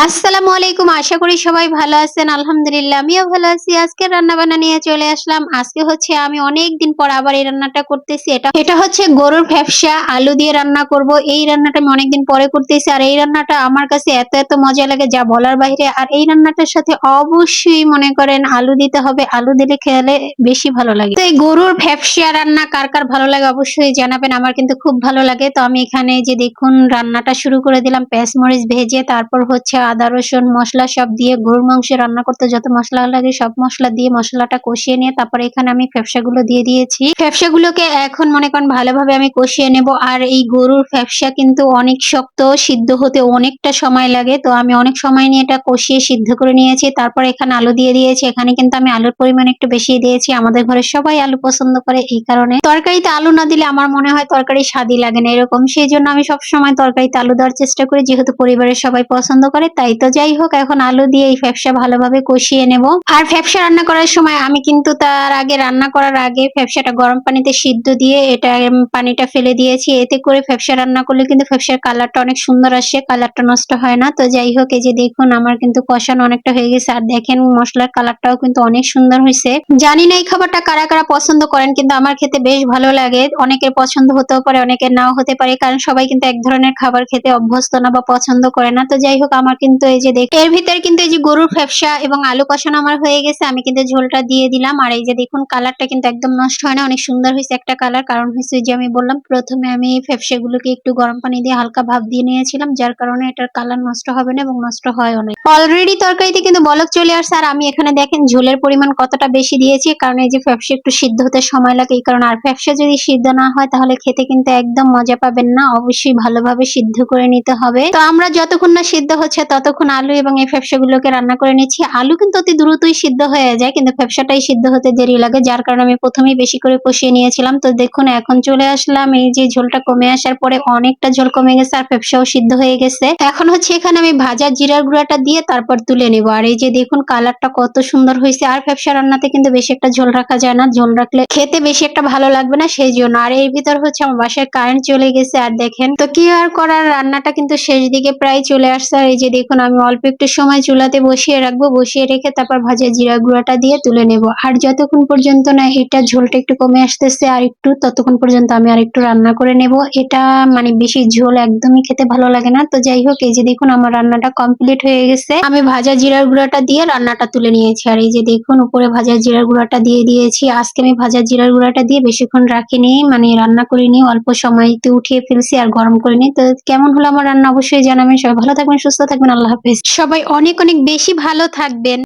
আসসালামু আলাইকুম। আশা করি সবাই ভালো আছেন। আলহামদুলিল্লাহ আমিও ভালো আছি। আজকে রান্না বান্না নিয়ে চলে আসলাম। আজকে হচ্ছে আমি অনেকদিন পর আবার এই রান্নাটা করতেছি। এটা হচ্ছে গরুর ফ্যাপসা আলু দিয়ে রান্না করব। এই রান্নাটা আমি অনেকদিন পরে করতেছি। আর এই রান্নাটা আমার কাছে এত মজা লাগে যা বলার বাইরে। আর এই রান্নাটার সাথে অবশ্যই মনে করেন আলু দিতে হবে। আলু দিলে খেলে বেশি ভালো লাগে। তো এই গরুর ফ্যাপসা রান্না কার কার ভালো লাগে অবশ্যই জানাবেন। আমার কিন্তু খুব ভালো লাগে। তো আমি এখানে যে দেখুন রান্নাটা শুরু করে দিলাম পেঁয়াজ মরিচ ভেজে, তারপর হচ্ছে আদা রসুন মশলা সব দিয়ে গরুর মাংস রান্না করতে যত মশলা লাগে সব মশলা দিয়ে মশলাটা কষিয়ে নিয়ে তারপর এখানে আমি ফ্যাপসাগুলো দিয়ে দিয়েছি। ফ্যাপসাগুলোকে এখন মনে করেন ভালোভাবে আমি কষিয়ে নেব। আর এই গরুর ফ্যাপসা কিন্তু অনেক শক্ত, সিদ্ধ হতে অনেকটা সময় লাগে। তো আমি অনেক সময় নিয়ে এটা কষিয়ে সিদ্ধ করে নিয়েছি। তারপর এখানে আলু দিয়ে দিয়েছি। এখানে কিন্তু আমি আলুর পরিমাণ একটু বেশি দিয়েছি। আমাদের ঘরে সবাই আলু পছন্দ করে, এই কারণে তরকারিতে আলু না দিলে আমার মনে হয় তরকারি স্বাদই লাগে না এরকম। সেই জন্য আমি সবসময় তরকারিতে আলু দেওয়ার চেষ্টা করি, যেহেতু পরিবারের সবাই পছন্দ করে। তাই তো যাই হোক, এখন আলু দিয়ে এই ফ্যাপসা ভালোভাবে কষিয়ে নেব। আর ফ্যাপসা রান্না করার সময় আমি কিন্তু তার আগে রান্না করার আগে ফ্যাপসাটা গরম পানিতে সিদ্ধ দিয়ে এটা পানিটা ফেলে দিয়েছি। এতে করে ফ্যাপসা রান্না করলে কিন্তু ফ্যাপসার কালারটা অনেক সুন্দর আসে, কালারটা নষ্ট হয় না। তো যাই হোক, এই যে দেখুন আমার কিন্তু কষানো অনেকটা হয়ে গেছে। আর দেখেন মশলার কালারটাও কিন্তু অনেক সুন্দর হয়েছে। জানি না এই খাবারটা কারা কারা পছন্দ করেন, কিন্তু আমার খেতে বেশ ভালো লাগে। অনেকের পছন্দ হতেও পারে, অনেকের নাও হতে পারে, কারণ সবাই কিন্তু এক ধরনের খাবার খেতে অভ্যস্ত না বা পছন্দ করে না। তো যাই হোক, আমার কিন্তু এই যে এর ভিতরে কিন্তু এই যে গরুর ফ্যাপসা এবং আলু কষানো আমার হয়ে গেছে। আমি কিন্তু ঝোলটা দিয়ে দিলাম। আর এই যে দেখুন কালারটা কিন্তু একদম নষ্ট হয় না, অনেক সুন্দর হয়েছে একটা কালার। কারণ হচ্ছে যে আমি বললাম প্রথমে আমি ফ্যাপসাগুলোকে একটু গরম পানি দিয়ে হালকা ভাপ দিয়ে নিয়েছিলাম, যার কারণে এটার কালার নষ্ট হবে না এবং নষ্ট হয় অনেক। অলরেডি তরকারিতে কিন্তু বলক চলে আসছে। আর আমি এখানে দেখেন ঝোলের পরিমাণ কতটা বেশি দিয়েছি, কারণ এই যে ফ্যাপসা একটু সিদ্ধ হতে সময় লাগে এই কারণে। আর ফ্যাপসা যদি সিদ্ধ না হয় তাহলে খেতে কিন্তু একদম মজা পাবেন না। অবশ্যই ভালোভাবে সিদ্ধ করে নিতে হবে। তো আমরা যতক্ষণ না সিদ্ধ হচ্ছে ততক্ষণ আলু এবং এই ফ্যাপসাগুলোকে রান্না করে নিচ্ছি। আলু কিন্তু অতি দ্রুতই সিদ্ধ হয়ে যায়, কিন্তু ফ্যাপসাটাই সিদ্ধ হতে দেরি লাগে, যার কারণে আমি প্রথমেই বেশি করে কষিয়ে নিয়েছিলাম। তো দেখুন এখন চলে আসলাম, এই যে ঝোলটা কমে আসার পরে অনেকটা ঝোল কমে গেছে আর ফ্যাপসাও সিদ্ধ হয়ে গেছে। এখন হচ্ছে এখানে আমি ভাজা জিরার গুঁড়াটা দিয়ে তারপর তুলে নেব। আর এই যে দেখুন কালারটা কত সুন্দর হয়েছে। আর ফ্যাপসা রান্নাতে কিন্তু বেশি একটা ঝোল রাখা যায় না, ঝোল রাখলে খেতে বেশি একটা ভালো লাগবে না, সেই জন্য। আর এর ভিতর হচ্ছে আমার বাসায় কারেন্ট চলে গেছে। আর দেখেন তো কি আর করার, রান্নাটা কিন্তু শেষ দিকে প্রায় চলে আসছে। আর এই যে দেখুন আমি অল্প একটু সময় চুলাতে বসিয়ে রাখবো, বসিয়ে রেখে তারপর ভাজা জিরা গুঁড়াটা দিয়ে তুলে নেব। আর যতক্ষণ পর্যন্ত না এটা ঝোলটা একটু কমে আসতেছে আর একটু, ততক্ষণ পর্যন্ত আমি আর একটু রান্না করে নেব। এটা মানে বেশি ঝোল একদমই খেতে ভালো লাগে না। তো যাই হোক, এই যে দেখুন আমার রান্নাটা কমপ্লিট হয়ে গেছে। আমি ভাজা জিরার গুঁড়াটা দিয়ে রান্নাটা তুলে নিয়েছি। আর এই যে দেখুন উপরে ভাজা জিরার গুঁড়াটা দিয়ে দিয়েছি। আজকে আমি ভাজা জিরার গুঁড়াটা দিয়ে বেশিক্ষণ রাখিনি, মানে রান্না করিনি, অল্প সময়তে উঠিয়ে ফেলছি আর গরম করিনি। তো কেমন হলো আমার রান্না অবশ্যই জানাবেন। সবাই ভালো থাকবেন, সুস্থ থাকবেন। আল্লাহ হাফেজ। সবাই অনেক অনেক বেশি ভালো থাকবেন।